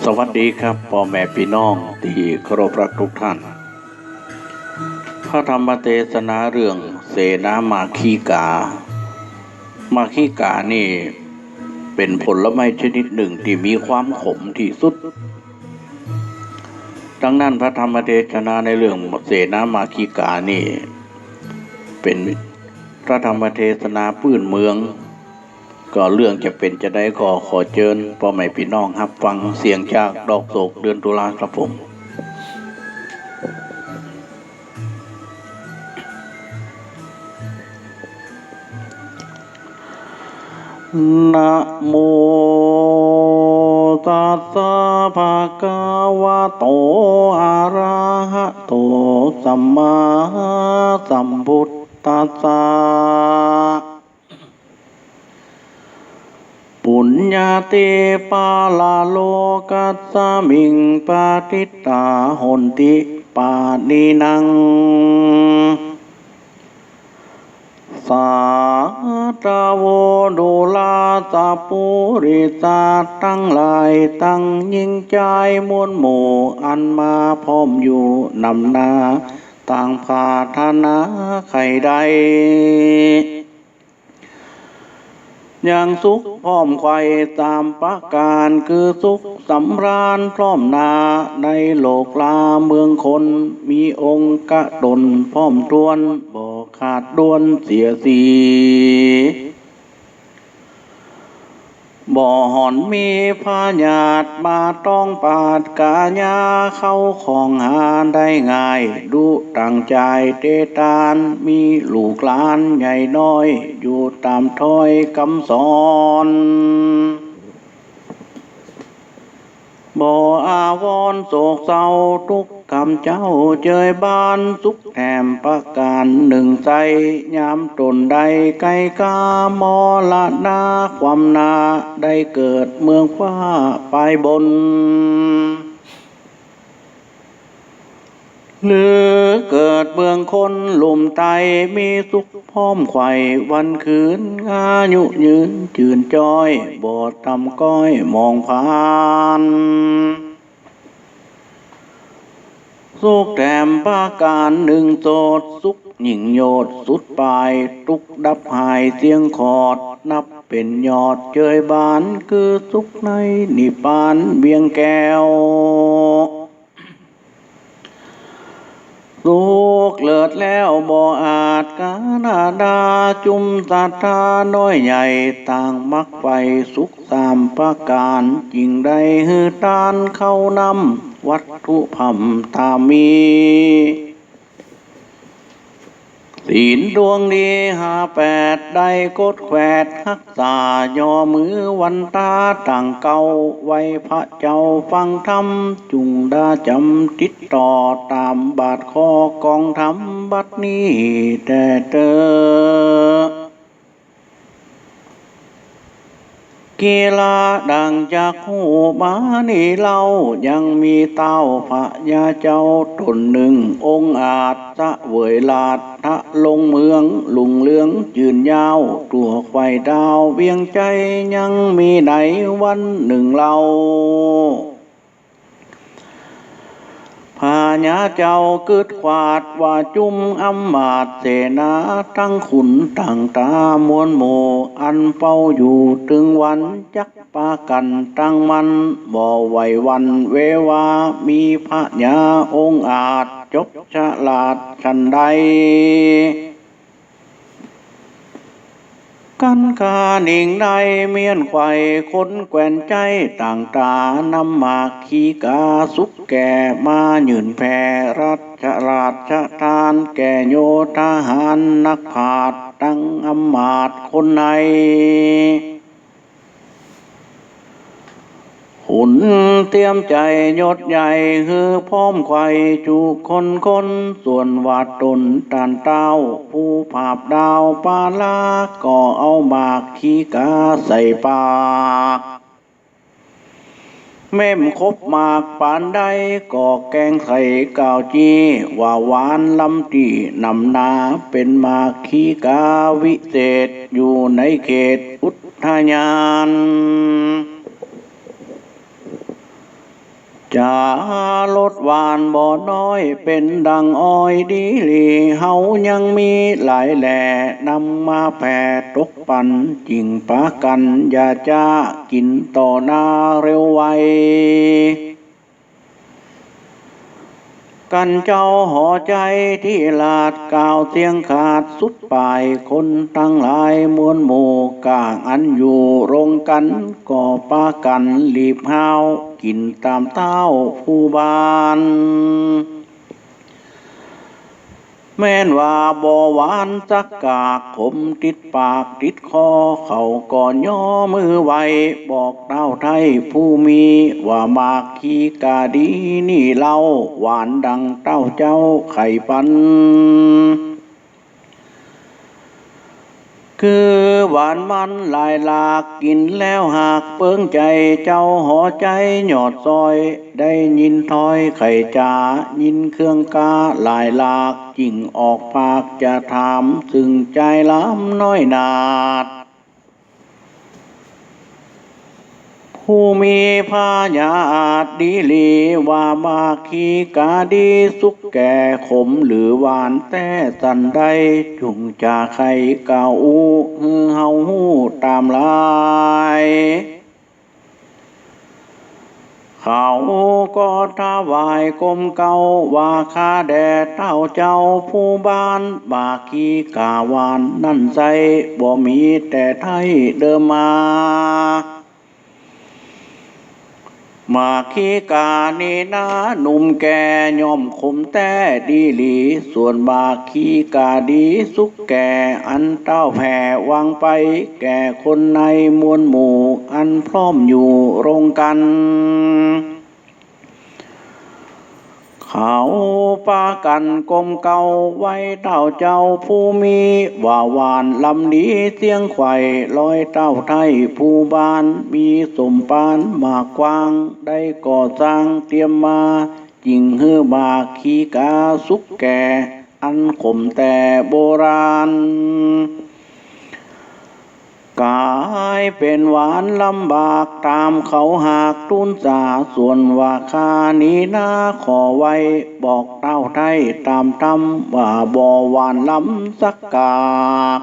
สวัสดีครับพ่อแม่พี่น้องที่เคารพรักทุกท่านพระธรรมเทศนาเรื่องเสนามาคีกามาคีกานี่เป็นผลไม้ชนิดหนึ่งที่มีความขมที่สุดดังนั้นพระธรรมเทศนาในเรื่องเสนามาคีกานี่เป็นพระธรรมเทศนาพื้นเมืองก็เรื่องจะเป็นจะได้ขอเชิญพ่อแม่พี่น้องรับฟังเสียงจากดอกโศกเดือนตุลาครับผมนะโมตัสสะภะคะวะโตอะระหะโตสัมมาสัมพุทธัสสะปุญญาเตปาลาโลกัสสมิงปาติตาหนติปานินังสาตาโวดุลาสาปุริสาตั้งหลายตั้งยิ่งใจมวลหมู่อันมาพร้อมอยู่นำหน้าต่างพาธนาใครใดอย่างสุขพร้อมไข่ตามประการคือสุขสำราญพร้อมนาในโลกลาเมืองคนมีองค์กะดลพร้อมทวนบ่ขาดด้วนเสียสีบ่หอนมีพาญาติมาต้องปาดกาญาเข้าของหาได้ง่ายดูตั้งใจเตตานมีลูกหลานใหญ่น้อยอยู่ตามถ้อยคำสอนบ่อาวรโศกเศร้าทุกคำเจ้าเจยบานสุขแถมประการหนึ่งใจยามตนใดไกลกามอละนาความนาได้เกิดเมืองฟ้าไปบนหรือเกิดเมืองคนหลุมไตมีสุขพร้อมไข่วันคืนอายุยืนจืนจ้อยบ่ทำก้อยมองผ่านสุขแถมประการหนึ่งโสดสุขหยิ่งโยดสุดปลายทุกดับหายเสียงขอดนับเป็นยอดเจยบานคือสุขในนิพพานเบียงแก้วสุขเลิศแล้วบ่อาจกานาดาจุมศรัทธาน้อยใหญ่ต่างมักไปสุขสามประการจริงได้ฮือตานเข้านำวัตถุพัมธามีศีลดวงดี58ได้กดแขวดรักษายอมือวันตาต่างเก่าไว้พระเจ้าฟังธรรมจุงดาจำติดต่อตามบาทคอกองธรรมบัดนี้แต่เตอกีฬาดังจากหูมานี่เล่ายังมีเต้าพระยาเจ้าตนหนึ่งองค์อาจสะเวยลาดทะลงเมืองลุงเลืองยืนยาวตัวไฟดาวเวียงใจยังมีไหนวันหนึ่งเล่าพาญาเจ้ากึดขวาดว่าจุมอำมาตย์เสนาทั้งขุนต่างตามวลโมอันเฝ้าอยู่ถึงวันจักปากันตั้งมันบ่ไหววันเววามีพระญาองค์อาจจบฉลาดชันใดกันกาหนิงใดเมียนไข่คนแกว่นใจต่างตานำมาขีกาสุกแก่มาหยืนแผ่รัชราชทานแก่โยทหารนักผาดตั้งอำมาตย์คนในหุ่นเตรียมใจยศใหญ่คือพร้อมไข่จูคนส่วนวาดตนตานเต้าผู้ภาพดาวปาลาก็เอาหมากขีกาใส่ปากแม่มคบหมากปานใดก็แกงไข่กาวจีว่าหวานลำตีนำนาเป็นหมากขีกาวิเศษอยู่ในเขตอุทยาน จะลดหวานบ่น้อยเป็นดังอ้อยดีหลีเฮายังมีหลายแหล่นำมาแผ่ตกปันจริงปากันอย่าจ้ากินต่อหน้าเร็วไวกันเจ้าหอใจที่ลาดกล่าวเสียงขาดสุดปลายคนตั้งหลายมวลหมู่กลางอันอยู่รงกันก่อปากันรีบห้าวกินตามเต้าผู้บ้านแม่นว่าบ่หวานจักกากขมติดปากติดคอเขาก่อนย่อมือไว้บอกเต้าไทยผู้มีว่ามากขี้กาดีนี่เล่าหวานดังเต้าเจ้าไข่ปันคือหวานมันลายหลากกินแล้วหากเปิ้งใจเจ้าหอใจหยอดซอยได้ยินถ้อยไข่จายินเครื่องกาลายหลากจิ่งออกปากจะถามซึ่งใจล้ำน้อยนาดผู้มีพาญาตดีหลีว่ามาคีกาดีสุกแก่ขมหรือหวานแต่สันใดจุงจาไข่เก่าเฮาหูตามลายเขาก็ถวายกลมเก่าว่าคาแด่เต้าเจ้าผู้บ้านบาคีกาวานนั่นใจบ่มีแต่ไทยเดิมมาคีกานีนาหนุ่มแก่ย่อมคมแต่ดีหลีส่วนบาคีกาดีสุกแก่อันเต้าแผ่วางไปแก่คนในมวลหมู่อันพร้อมอยู่รงกันเขาปากันกลมเก่าไว้เต้าเจ้าผู้มีว่าหวานลำดีเสียงไข่ลอยเต้าไทยผู้บ้านมีสมปานมากกว้างได้ก่อสร้างเตรียมมาจิงฮือบาคีกาสุกแก่อันขมแต่โบราณกายเป็นหวานลำบากตามเขาหากตุนสาส่วนว่าคานี้นาขอไว้บอกเต้าไทยตามตำว่าบ่หวานล้ำสักกาก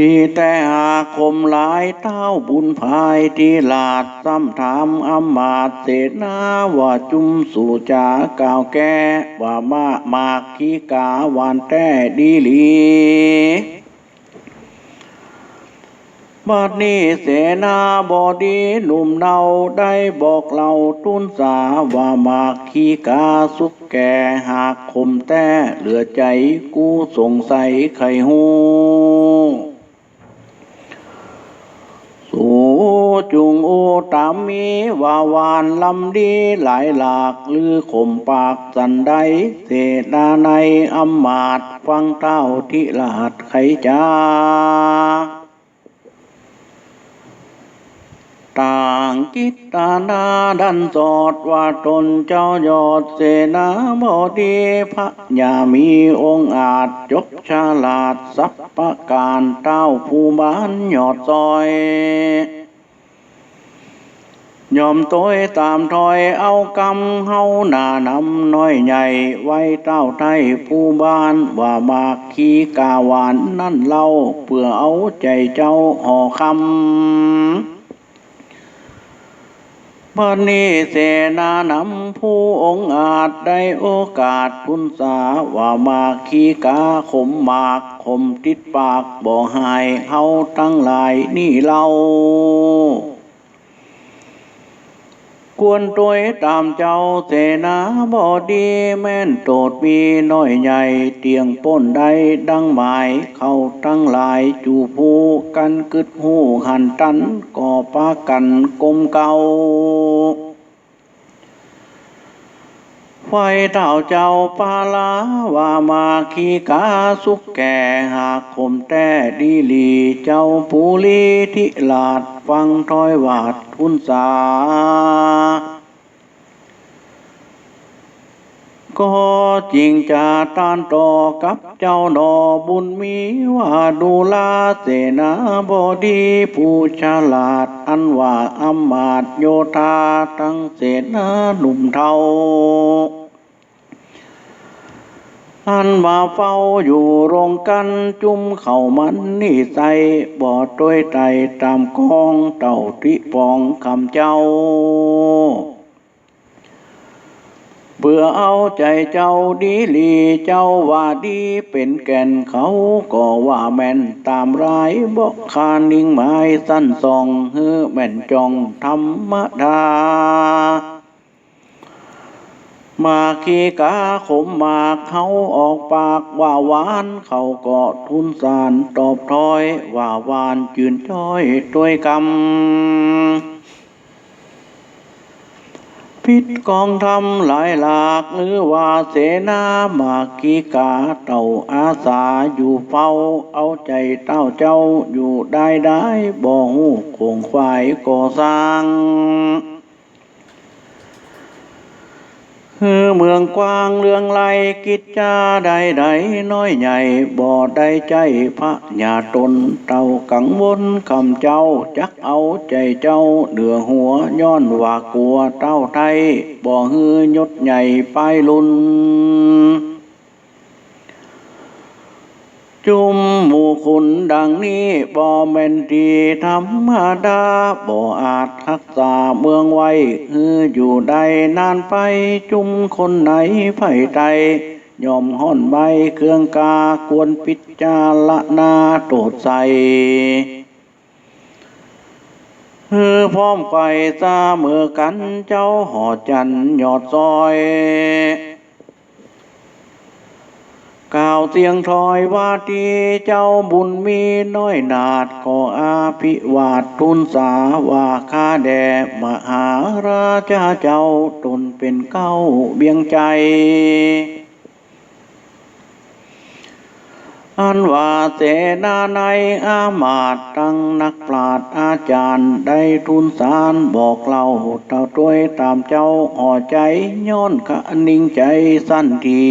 ดีแต่หาคมหลายเต้าบุญภายที่ลาดซ้ำถามอำมาตย์เสนาว่าจุมสู่จาก่าวแก่ว่ามากขีกาหวานแต่ดีหลีบัดนี้เสนาบดีหนุ่มเนาได้บอกเราตุนสาว่ามากขีกาสุกแก่หากคมแต่เหลือใจกูสงสัยไขหูจุงอูตามมีว่าวานลำดีหลายหลากลือข่มปากสันใดเสนาในอำมาตย์ฟังเต้าทิลาดไขจาต่างกิตตานาดันสอดว่าตนเจ้ายอดเสนาบดีพระยามีองค์อาจจบฉลาดสัพพการเต้าผู้บ้านยอดซอยยอมต้อยตามถอยเอากำเฮาหน้านำน้อยใหญ่ไว้เต้าไทยผู้บ้านว่ามากขีกาหวานนั่นเล่าเพื่อเอาใจเจ้าห่อคำบัดนี้เสนานำผู้องค์อาจได้โอกาสพุนสาว่ามาขีกาขมมากขมติดปากบ่หายเฮาทั้งหลายนี่เล่ากวนตัวตามเจ้าเสนาบดีแม่นโตดมีน้อยใหญ่เตียงป้นใดดังหมายเข้าทั้งหลายจูผู้กันกึดหูหันตันก่อปากันกลมเก่าไฟเต่าเจ้าปาลาว่ามาขีกาสุกแก่หากคมแต่ดีหลีเจ้าปูลีทิลาดฟังถอยวาดทุนสา ก็จริงจะต้านต่อกับเจ้าหนอบุญมีว่าดูลาเสนาบดีผู้ฉลาดอันว่าอำมาตย์โยธาทั้งเสนาหนุ่มเทาอันมาเฝ้าอยู่โรงกันจุ่มเข่ามันนี่ใส่บ่อด้วยไตตามกองเต่าทิปองคำเจ้าเบื่อเอาใจเจ้าดีลีเจ้าว่าดีเป็นแก่นเขาก็ว่าแม่นตามร้ายบอกคานิ่งหมายสั้นส่องเฮือแม่นจองธรรมดามาขีกาขมมากเขาออกปากว่าหวานเขาก็ทุนสารตอบถอยว่าหวานจืนจ้อยด้วยกรรมพิษกองทำหลายหลากหรือว่าเสนามากีกาเต่าอาสาอยู่เฝ้าเอาใจเต้าเจ้าอยู่ได้บ่หูโคงควายก่อสร้างเมืองกว้างเรื่องไรกิจจาใดน้อยใหญ่บ่ได้ใจพระญาตนเต่ากังวลคำเจ้าจักเอาใจเจ้าเหนือหัวย้อนว่ากลัวเต้าไทยบ่ฮือยศใหญ่ป้ายลุนจุมหมู่คุณดังนี้บ่แม่นดีธรรมดาบ่อาจรักษาเมืองไว้อยู่ได้นานไปจุมคนไหนไผ่ใจยอมห่อนใบเครื่องกาควรพิจารณาโตดใสพร้อมไฟซาเมื่อกันเจ้าหอจันยอดซอยกล่าวเสียงถอยว่าดีเจ้าบุญมีน้อยนาดก็อาภิวาททุนสาว่าข้าแด่มหาราชาเจ้าตนเป็นเก้าเบียงใจอันว่าเสนาในอามาตย์ตั้งนักปราชญ์อาจารย์ได้ทุนสารบอกเล่าเต่าด้วยตามเจ้าห่อใจย้อนขะนิ่งใจสั้นที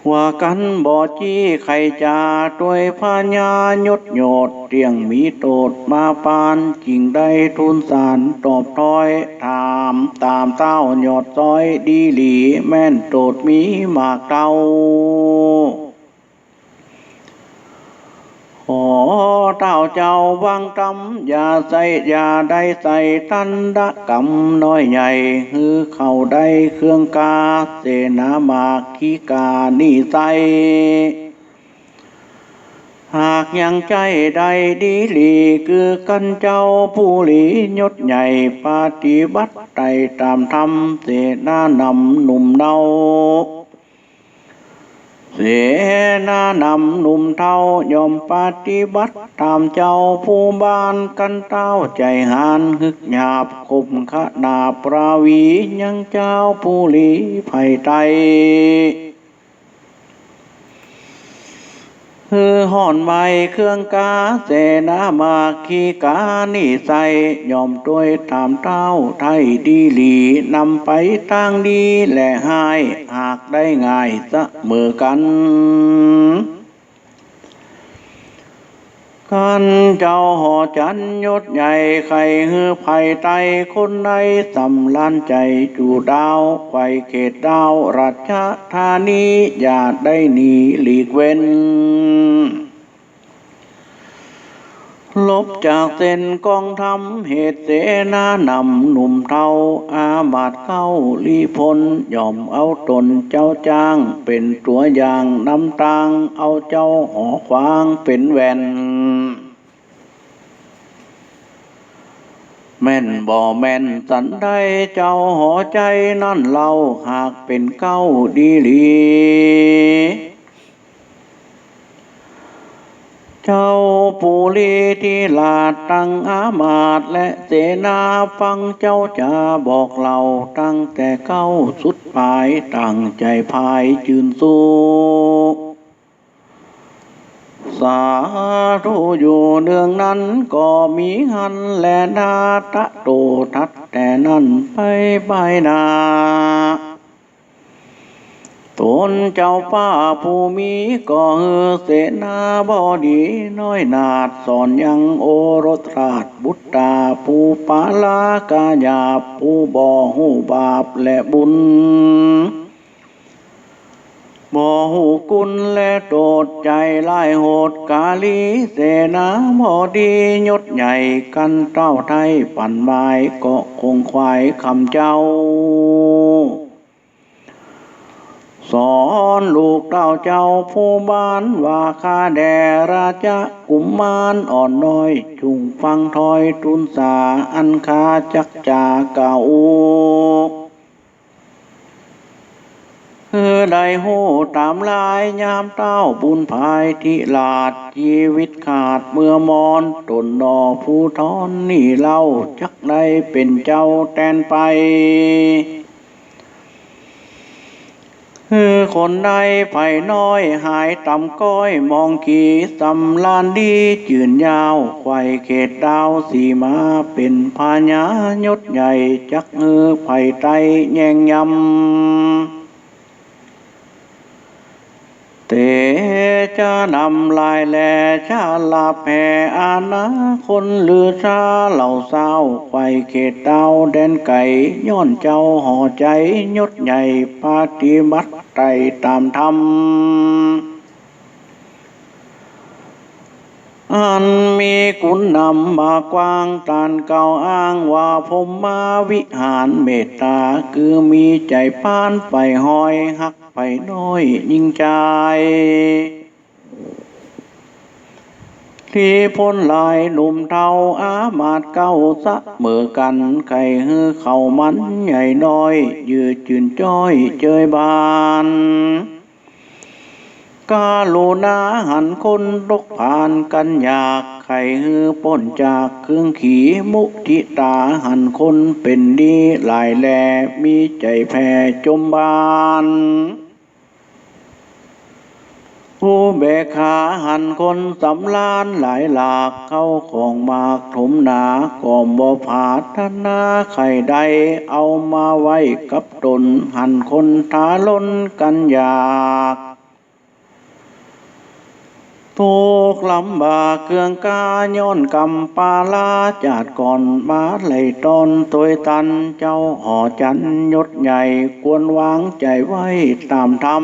ว่ากันบ่จี้ไข่จาด้วยพญายศโยดเตียงมีโตดมาปานจริงได้ทุนสารตอบถอยถามตามเต้ายอดซอยดีหลีแม่นโตดมีมากเต้าขอเต้าเจ้าวังกำอย่าใส่อย่าได้ใส่ตันดะกำน้อยใหญ่เข้าได้เครื่องกาเสนามาคีกานี่ใส่หากยังใจใดดีหลีคือกันเจ้าผู้หลียศใหญ่ปฏิบัติไตตามธรรมเสนานำหนุ่มเนาเสนานำหนุ่มเท่ายอมปฏิบัติตามเจ้าผู้บ้านกันเต้าใจหานฮึกหยาบคมขนาปราวียังเจ้าผู้หลีไผ่ไตห่อนไม้เครื่องกาเสนามาคีกานี่ใส่ยอมด้วยตามเต้าไทยดีหลีนำไปทางดีและหายหากได้ง่ายเสมอกันกันเจ้าหอจันยศใหญ่ไข่ไผ่ไตคนในสำลานใจจูดาวไข่เขตดาวราชธานีอย่าได้หนีหลีกเว้นลบจากเส้นกองทำเหตุเสนานำหนุ่มเทาอามาตย์เข้าลีพลยอมเอาตนเจ้าจ้างเป็นตัวอย่างนำทางเอาเจ้าหอขวางเป็นแว่นแม่นบ่แม่นสันได้เจ้าหอใจนั่นเราหากเป็นเก้าดีหลีเจ้าปุรีที่ลาดตั้งอามาตย์และเสนาฟังเจ้าจะบอกเราตั้งแต่เก้าสุดปลายตั้งใจพายจืนสู้สาธุอยู่เนืองนั้นก็มีหันและนาตะโตทัดแต่นั้นไปนา ตนเจ้าป้าผู้มีก็ฮือเสนาบดีน้อยนาดสอนยังโอรสราชบุตราผู้ปาลากายาผู้บ่หูบาปและบุญบ่หูกุลและโดดใจลายโหดกาลีเสนาบดียศใหญ่กันเต้าไทยปั่นไม้เกาะคงควายคำเจ้าสอนลูกเต้าเจ้าผู้บ้านว่าข้าแด่ราชกุมมารอ่อนน้อยจุงฟังถอยทุนสาอันคาจักจาก่าวได้หูตามลายยามเต้าบุญภายที่ลาดชีวิตขาดเมื่อมอนตนดอผู้ทอนนี่เล่าจักได้เป็นเจ้าแตนไปคนใดไผ่น้อยหายต่ำก้อยมองขี่สำลานดีจื่นยาวไขว่เขตดาวสีมาเป็นพญายศใหญ่จักไผ่ไตแยงยำเตจะนำลายแลชาลาแผ่อาณาคนลือชาเหล่าสาวไขว่เขตดาวแดนไก่ย้อนเจ้าห่อใจยศใหญ่ปฏิบัติไตตามธรรมอันมีกุณนำมากว้างตานเก่าอ้างว่าผมมาวิหารเมตตาคือมีใจพานไปห้อยหักไปน้อยยิ่งใจที่พ้นลายหนุ่มเทาอามาดเก้าสะเมื่อกันไข่ฮือเข่ามันใหญ่น้อยยืดจืนจ้อยเจยบานกาลูนาหันคนตกผ่านกันอยากไข่ฮือป้นจากเครื่องขีมุทิตาหันคนเป็นดีหลายแลมีใจแผ่จมบานผู้แบกขาหันคนสำลานหลายหลากเข้าของมากถมหนาก่อมบ่ผาดทนาไข่ใดเอามาไว้กับตนหันคนทาล้นกันอยากทุกลำบากเครื่องกาย้อนกำปาลาจาดก่อนมาไหลตอนตัวตันเจ้าห่อจันยศใหญ่ควรวางใจไว้ตามธรรม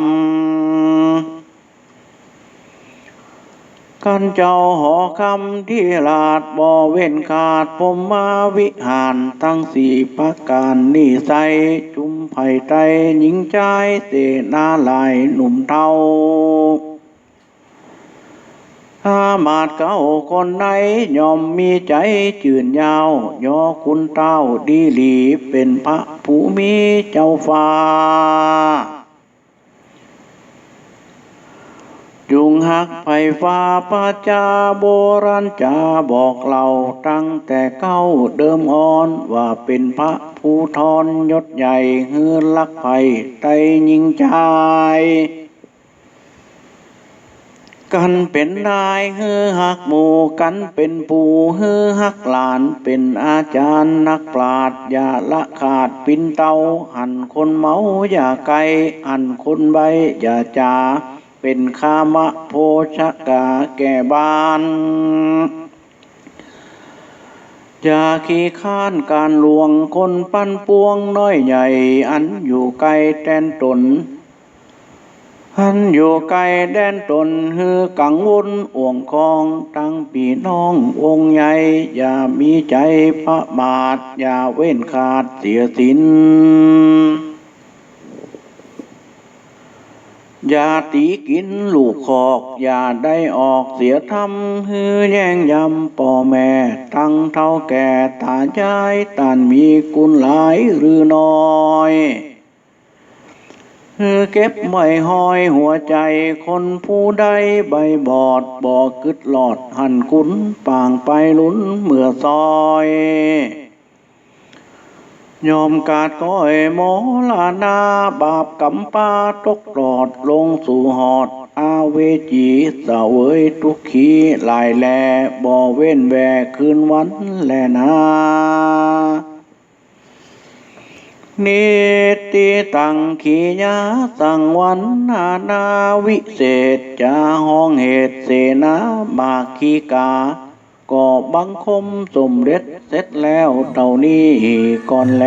กันเจ้าหอคำที่ลาดบ่เว้นขาดผมมาวิหารทั้งสี่ประการนิสัยจุมไผ่ไตหญิงใจเสนาลายหนุ่มเทาอามาดเก้าคนไหนยอมมีใจจื่นยาวยอคุณเต้าดีหลีเป็นพระผู้มีเจ้าฟ้าจุงหักไผ่ฟ้าปาจาโบราณจาบอกเราตั้งแต่เก้าเดิมอ่อนว่าเป็นพระผู้ทอนยศใหญ่ฮือลักไผ่ไตยิงใจกันเป็นนายฮือหักหมู่กันเป็นปู่ฮือหักหลานเป็นอาจารย์นักปราชญ์อย่าละขาดปิ่นเตาหันคนเมาอย่าไกลหันคนใบอย่าจาเป็นคามะโพชกาแก่บ้านอย่าขี้ข้านการลวงคนปั้นปวงน้อยใหญ่อันอยู่ไกลแดนตนอันอยู่ไกลแดนตนฮือกังวลอ่วงคองตั้งพี่น้องวงใหญ่อย่ามีใจประมาทอย่าเว้นขาดเสียสินอย่าตีกินลูกคอกอย่าได้ออกเสียทำฮือแย่งยำป่อแม่ตั้งเท่าแก่ตายายต่านมีกุลหลายหรือน้อยฮือเก็บไม่ห้อยหัวใจคนผู้ใดใบบอดบ่กึดหลอดหันกุนป่างไปลุ้นเมื่อซอยยอมกาดก้อยโมลานาบาปกำปาตกปลอดลงสู่หอดอาเวจีเสวยทุกขีลายแลบ่เว้นแวคืนวันแลนา นิติตังขีญาสังวันนาวิเศษจาห้องเหตุเสนามาคีกาก็บังคมสมเด็จเสร็จแล้วเต่านี้ก่อนแล